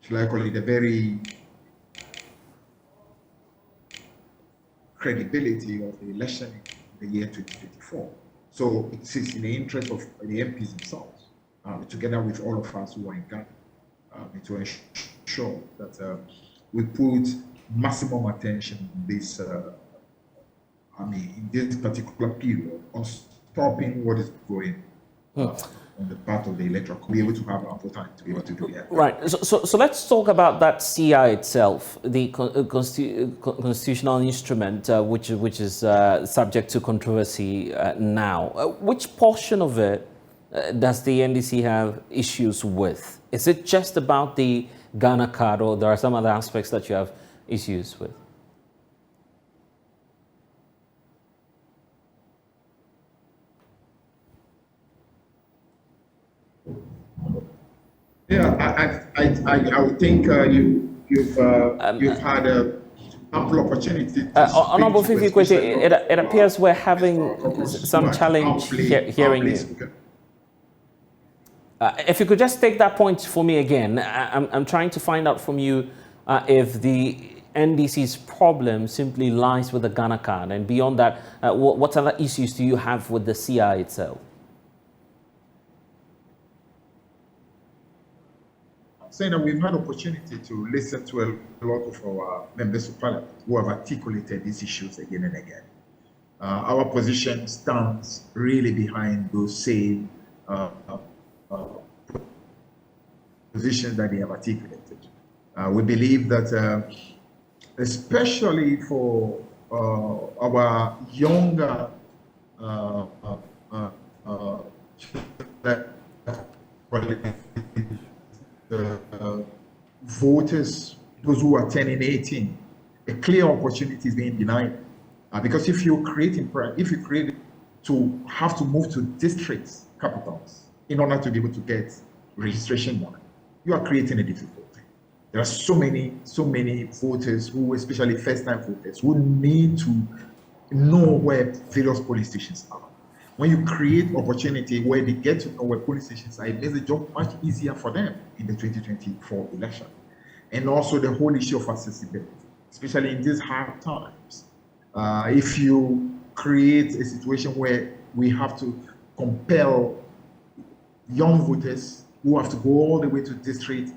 shall I call it, the very credibility of the election in the year 2024. So it is in the interest of the MPs themselves, together with all of us who are in Ghana, to ensure that we put maximum attention in this, in this particular period on stopping what is going on the part of the electoral, be able to have ample time to be able to do that. Right. So let's talk about that CI itself, the constitutional instrument, which is subject to controversy now. Which portion of it does the NDC have issues with? Is it just about the Ghana card, or there are some other aspects that you have issues with? Yeah, I would think you've had an ample opportunity. Honorable Fifi Kwete, it appears we're having some challenge hearing you. If you could just take that point for me again, I'm trying to find out from you if the NDC's problem simply lies with the Ghana card, and beyond that, what other issues do you have with the CI itself? Saying that we've had opportunity to listen to a lot of our members of parliament who have articulated these issues again and again. Our position stands really behind those same positions that they have articulated. We believe that especially for our younger voters those who are turning 18, a clear opportunity is being denied. Because if you create to have to move to district capitals in order to be able to get registration done, you are creating a difficulty. There are so many voters who, especially first-time voters, who need to know where various police stations are. When you create opportunity where they get to know where police stations are, it makes the job much easier for them in the 2024 election. And also the whole issue of accessibility, especially in these hard times. If you create a situation where we have to compel young voters who have to go all the way to district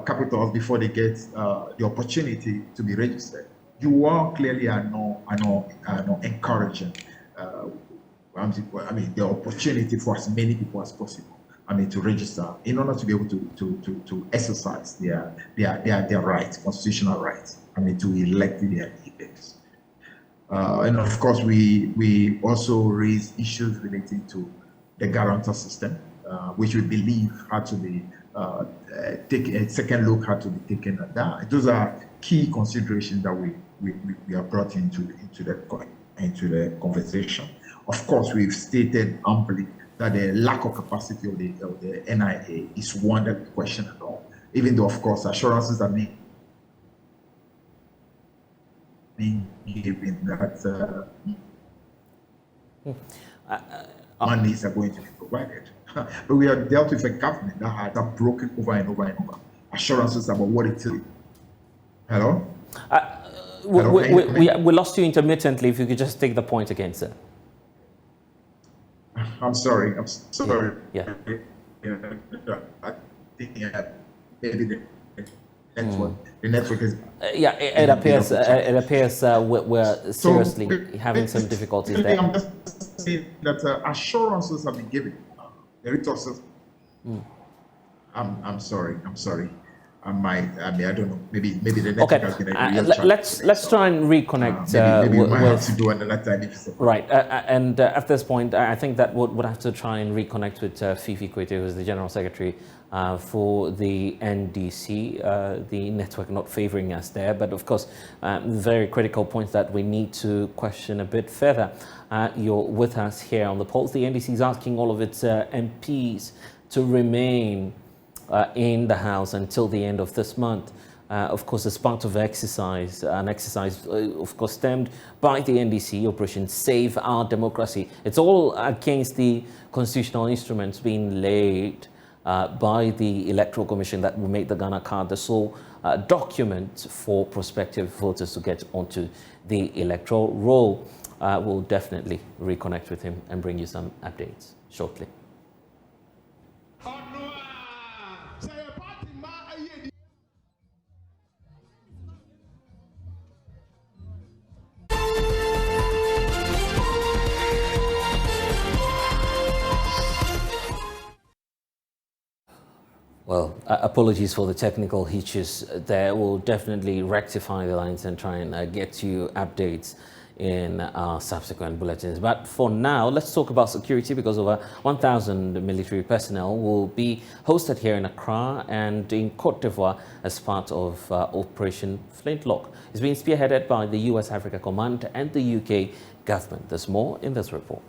capitals before they get the opportunity to be registered, you are clearly not encouraging the opportunity for as many people as possible, to register in order to be able to exercise their rights, constitutional rights, to elect their leaders. And of course, we also raise issues relating to the guarantor system, which we believe had to be a second look had to be taken at that. Those are key considerations that we are brought into the conversation. Of course, we've stated amply that the lack of capacity of the NIA is one that we question at all, even though, of course, assurances are being given that monies are going to be provided. But we have dealt with a government that has broken over and over and over assurances about what it is. Hello? We lost you intermittently. If you could just take the point again, sir. I'm sorry. Yeah. I think maybe the network is. It appears we're seriously having some difficulties there. I'm just saying that assurances have been given. The resources. I'm sorry. I don't know. Maybe the network has been a real challenge. Let's try and reconnect. Maybe we might have to do another time if it's right. And at this point, I think that would have to try and reconnect with Fifi Kwete, who is the General Secretary for the NDC. The network not favoring us there, but of course, very critical points that we need to question a bit further. You're with us here on the Pulse. The NDC is asking all of its MPs to remain in the House until the end of this month. Of course, as part of an exercise, of course, stemmed by the NDC, Operation Save Our Democracy. It's all against the constitutional instruments being laid by the Electoral Commission that will make the Ghana card the sole document for prospective voters to get onto the electoral roll. We'll definitely reconnect with him and bring you some updates shortly. Well, apologies for the technical hitches there. We'll definitely rectify the lines and try and get you updates in our subsequent bulletins. But for now, let's talk about security, because over 1,000 military personnel will be hosted here in Accra and in Cote d'Ivoire as part of Operation Flintlock. It's been spearheaded by the US Africa Command and the UK government. There's more in this report.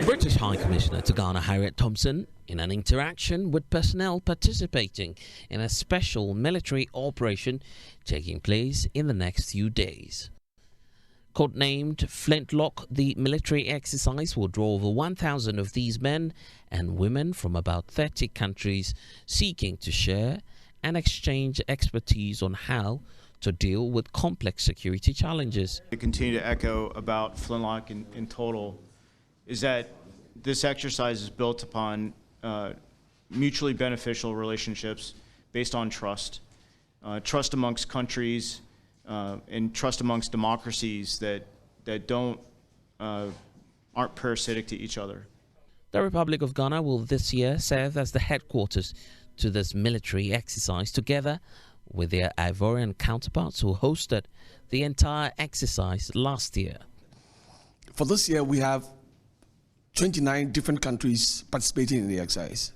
British High Commissioner to Ghana Harriet Thompson in an interaction with personnel participating in a special military operation taking place in the next few days. Codenamed Flintlock, the military exercise will draw over 1,000 of these men and women from about 30 countries seeking to share and exchange expertise on how to deal with complex security challenges. To continue to echo about Flintlock in total is that this exercise is built upon mutually beneficial relationships based on trust. Trust amongst countries and trust amongst democracies that aren't parasitic to each other. The Republic of Ghana will this year serve as the headquarters to this military exercise, together with their Ivorian counterparts who hosted the entire exercise last year. For this year, we have 29 different countries participating in the exercise.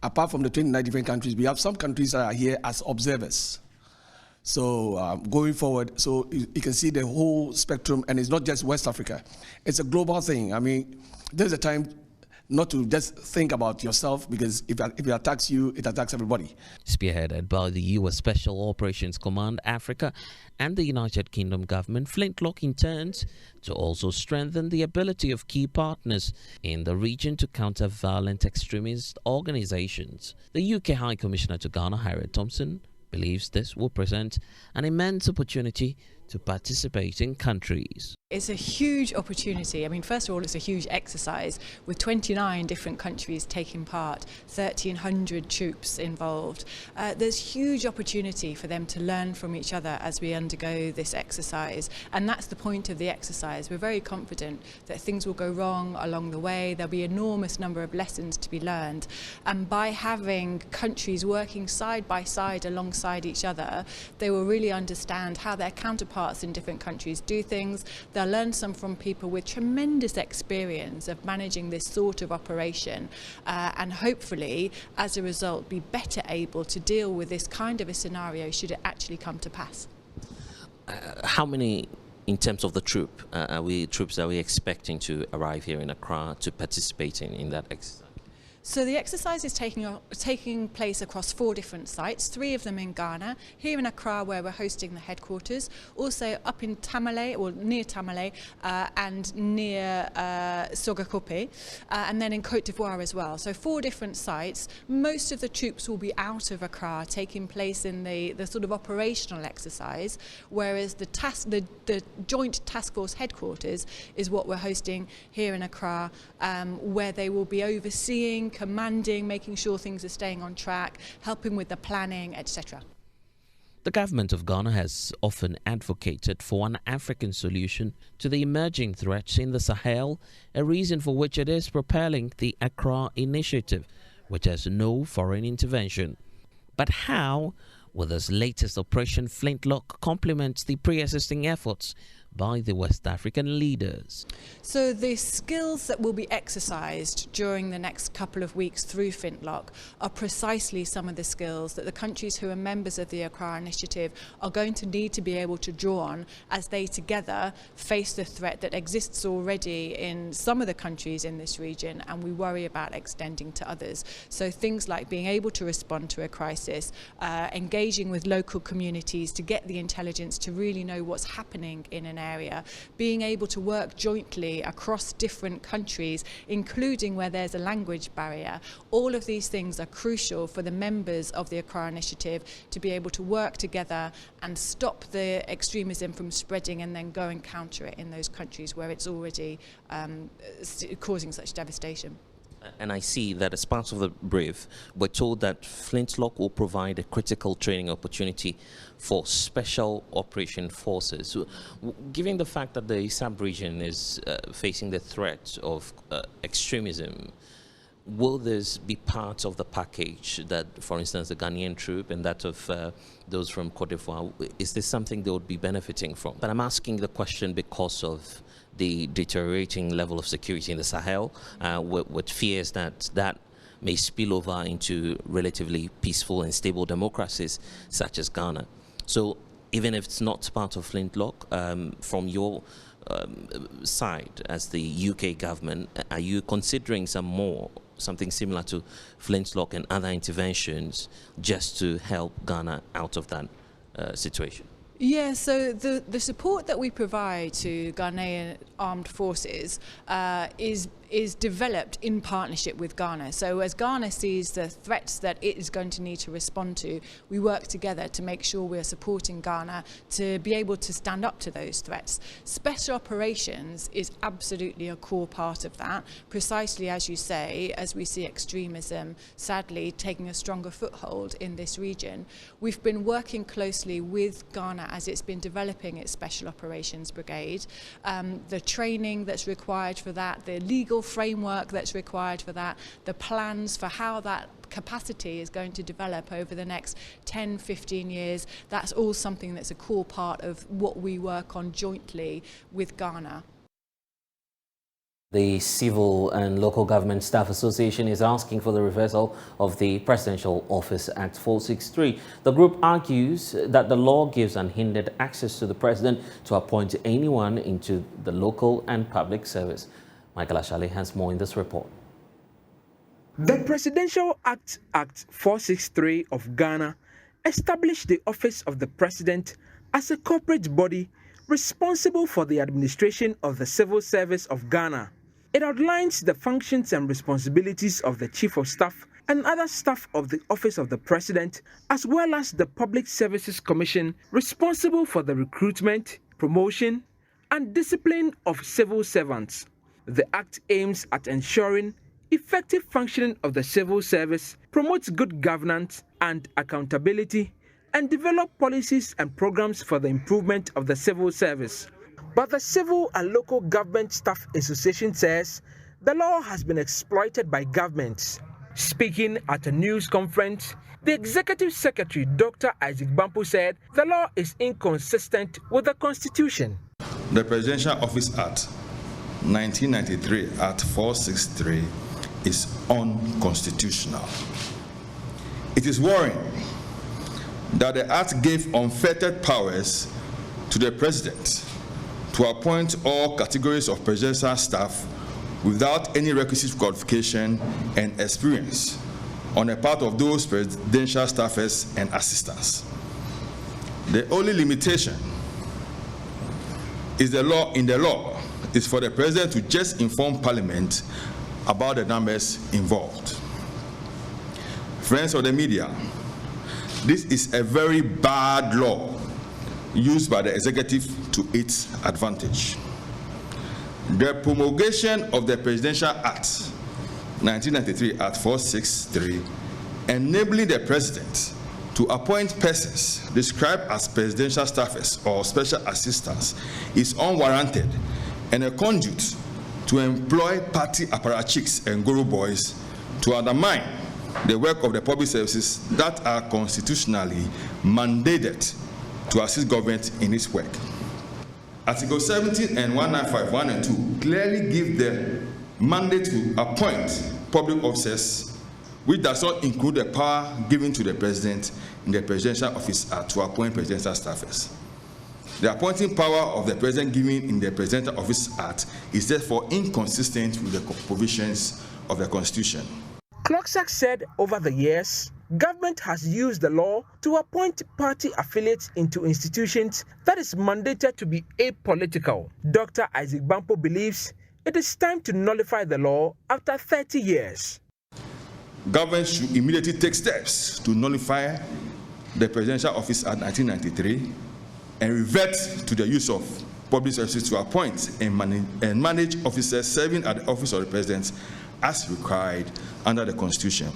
apart from the 29 different countries, we have some countries that are here as observers. So going forward, so you can see the whole spectrum, and it's not just West Africa. It's a global thing. I mean, there's a time not to just think about yourself, because if it attacks you, it attacks everybody. Spearheaded by the U.S. Special Operations Command Africa and the United Kingdom government, Flintlock intends to also strengthen the ability of key partners in the region to counter violent extremist organizations. The UK High Commissioner to Ghana, Harriet Thompson, believes this will present an immense opportunity to participating countries. It's a huge opportunity. I mean, first of all, it's a huge exercise with 29 different countries taking part, 1,300 troops involved. There's huge opportunity for them to learn from each other as we undergo this exercise, and that's the point of the exercise. We're very confident that things will go wrong along the way. There'll be an enormous number of lessons to be learned, and by having countries working side by side alongside each other, they will really understand how their counterparts in different countries do things. They'll learn some from people with tremendous experience of managing this sort of operation, and hopefully, as a result, be better able to deal with this kind of a scenario should it actually come to pass. How many, in terms of the troops are we expecting to arrive here in Accra to participate in that exercise? So the exercise is taking place across 4 different sites, 3 of them in Ghana, here in Accra where we're hosting the headquarters, also up in Tamale, or near Tamale, and near Sogah, and then in Côte d'Ivoire as well. So 4 different sites. Most of the troops will be out of Accra, taking place in the sort of operational exercise, whereas the joint task force headquarters is what we're hosting here in Accra, where they will be overseeing, commanding, making sure things are staying on track, helping with the planning, etc. The government of Ghana has often advocated for an African solution to the emerging threats in the Sahel, a reason for which it is propelling the Accra Initiative, which has no foreign intervention. But how will this latest Operation Flintlock complement the pre-existing efforts by the West African leaders? So the skills that will be exercised during the next couple of weeks through Flintlock are precisely some of the skills that the countries who are members of the Accra Initiative are going to need to be able to draw on as they together face the threat that exists already in some of the countries in this region, and we worry about extending to others. So things like being able to respond to a crisis, engaging with local communities to get the intelligence to really know what's happening in an area, being able to work jointly across different countries, including where there's a language barrier. All of these things are crucial for the members of the Accra Initiative to be able to work together and stop the extremism from spreading and then go and counter it in those countries where it's already causing such devastation. And I see that as part of the brief, we're told that Flintlock will provide a critical training opportunity for special operation forces. So, given the fact that the sub-region is facing the threat of extremism, will this be part of the package that, for instance, the Ghanaian troop and that of those from Côte d'Ivoire, is this something they would be benefiting from? But I'm asking the question because of the deteriorating level of security in the Sahel, with fears that may spill over into relatively peaceful and stable democracies such as Ghana. So even if it's not part of Flintlock, from your side as the UK government, are you considering something similar to Flintlock and other interventions just to help Ghana out of that situation? Yeah, so the support that we provide to Ghanaian armed forces is developed in partnership with Ghana. So as Ghana sees the threats that it is going to need to respond to, we work together to make sure we're supporting Ghana to be able to stand up to those threats. Special operations is absolutely a core part of that, precisely as you say, as we see extremism sadly taking a stronger foothold in this region. We've been working closely with Ghana as it's been developing its Special Operations Brigade, the training that's required for that, the legal framework that's required for that, the plans for how that capacity is going to develop over the next 10, 15 years. That's all something that's a core part of what we work on jointly with Ghana. The Civil and Local Government Staff Association is asking for the reversal of the Presidential Office Act 463. The group argues that the law gives unhindered access to the president to appoint anyone into the local and public service. Michael Ashaiman has more in this report. The Presidential Act 463 of Ghana established the office of the president as a corporate body responsible for the administration of the civil service of Ghana. It outlines the functions and responsibilities of the Chief of Staff and other staff of the Office of the President, as well as the Public Services Commission responsible for the recruitment, promotion, and discipline of civil servants. The Act aims at ensuring effective functioning of the civil service, promotes good governance and accountability, and develop policies and programs for the improvement of the civil service. But the Civil and Local Government Staff Association says the law has been exploited by governments. Speaking at a news conference, the Executive Secretary, Dr. Isaac Bampo, said the law is inconsistent with the Constitution. The Presidential Office Act 1993 Act 463 is unconstitutional. It is worrying that the Act gave unfettered powers to the President to appoint all categories of presidential staff without any requisite qualification and experience on the part of those presidential staffers and assistants. The only limitation is in the law is for the President to just inform Parliament about the numbers involved. Friends of the media, this is a very bad law used by the executive to its advantage. The promulgation of the Presidential Act 1993 Act 463, enabling the President to appoint persons described as presidential staffers or special assistants, is unwarranted and a conduit to employ party apparatchiks and guru boys to undermine the work of the public services that are constitutionally mandated to assist government in its work. Article 17 and 195, 1 and 2 clearly give the mandate to appoint public officers, which does not include the power given to the President in the Presidential Office Act to appoint presidential staffers. The appointing power of the President given in the Presidential Office Act is therefore inconsistent with the provisions of the Constitution. Clocksack said over the years, government has used the law to appoint party affiliates into institutions that is mandated to be apolitical. Dr. Isaac Bampo believes it is time to nullify the law after 30 years. Government should immediately take steps to nullify the Presidential Office Act 1993 and revert to the use of public services to appoint and manage officers serving at the office of the President as required under the Constitution.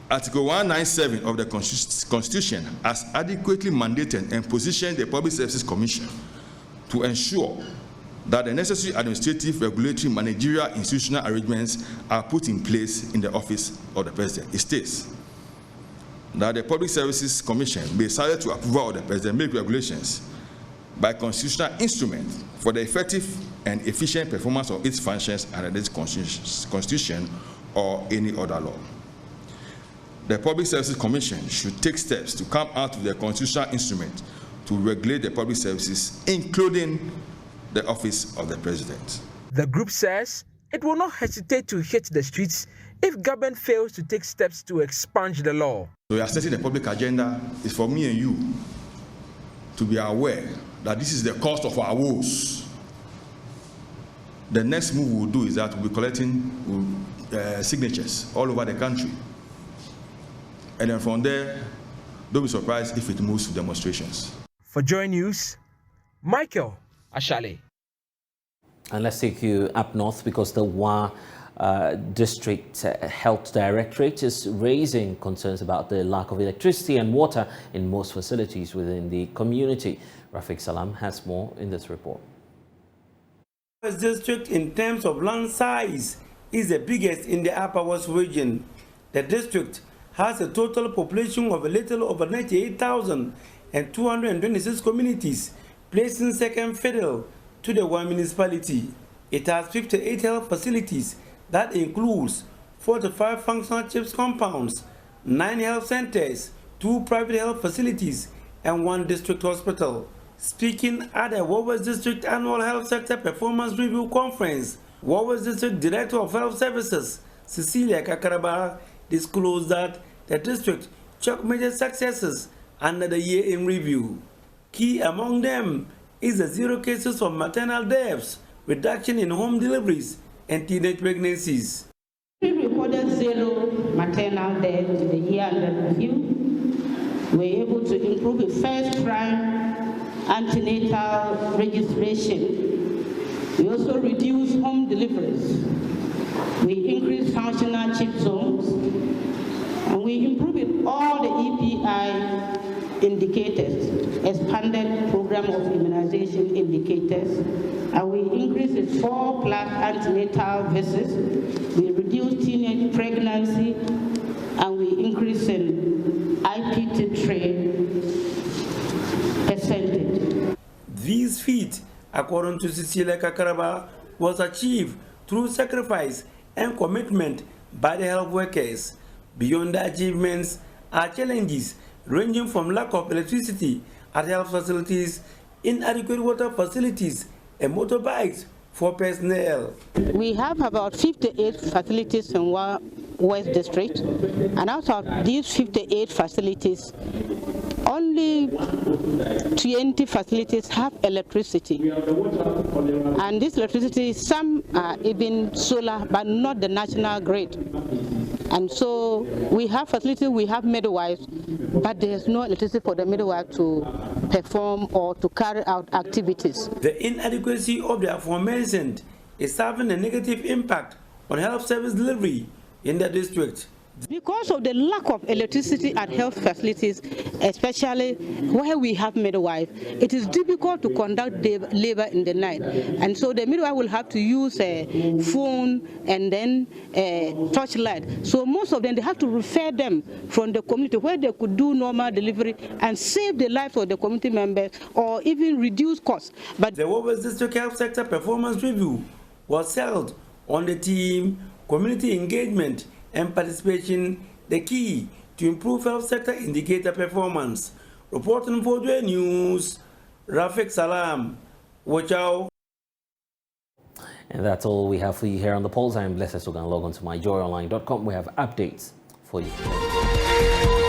Article 197 of the Constitution has adequately mandated and positioned the Public Services Commission to ensure that the necessary administrative, regulatory, managerial, institutional arrangements are put in place in the office of the President. It states that the Public Services Commission may, subject to approval of the President, make regulations by constitutional instrument for the effective and efficient performance of its functions under this Constitution or any other law. The Public Services Commission should take steps to come out with the constitutional instrument to regulate the public services, including the office of the President. The group says it will not hesitate to hit the streets if government fails to take steps to expunge the law. So we are setting the public agenda is for me and you to be aware that this is the cost of our woes. The next move we'll do is that we'll be collecting signatures all over the country. And then from there, don't be surprised if it moves to demonstrations. For JoyNews, Michael Ashaiman. And let's take you up north because the Wa District Health Directorate is raising concerns about the lack of electricity and water in most facilities within the community. Rafiq Salam has more in this report. The district in terms of land size is the biggest in the Upper West region. The district has a total population of a little over 98,226 communities, placing second fiddle to the one municipality. It has 58 health facilities that includes 45 functional CHIPS compounds, 9 health centers, 2 private health facilities, and 1 district hospital. Speaking at the Warwest District Annual Health Sector Performance Review Conference, Warwest District Director of Health Services, Cecilia Kakaraba, disclosed that the district chalked major successes under the year in review. Key among them is the 0 cases of maternal deaths, reduction in home deliveries, and teenage pregnancies. We recorded 0 maternal deaths in the year under review. We were able to improve the first prime antenatal registration. We also reduced home deliveries. We increased functional CHIP zones, and we improved all the EPI indicators, expanded program of immunization indicators, and we increased the 4+ antenatal visits. We reduced teenage pregnancy, and we increased in IPT3 percentage. These feats, according to Cecilia Kakaraba, was achieved through sacrifice and commitment by the health workers. Beyond the achievements are challenges ranging from lack of electricity at health facilities, inadequate water facilities, and motorbikes for personnel. We have about 58 facilities in West District, and out of these 58 facilities, only 20 facilities have electricity. And this electricity, some are even solar, but not the national grid. And so we have facilities, we have midwives, but there's no electricity for the midwife to perform or to carry out activities. The inadequacy of the aforementioned is having a negative impact on health service delivery in the district. Because of the lack of electricity at health facilities, especially where we have midwife, it is difficult to conduct labor in the night. And so the midwife will have to use a phone and then a torchlight. So most of them, they have to refer them from the community where they could do normal delivery and save the lives of the community members or even reduce costs. But the Warwest District Health Sector Performance Review was held on the theme Community Engagement and Participation, the key to improve health sector indicator performance. Reporting for JoyNews, Rafik Salam. Watch out. And that's all we have for you here on The Pulse. I am Blessed Sogah. Log on to myjoyonline.com. We have updates for you.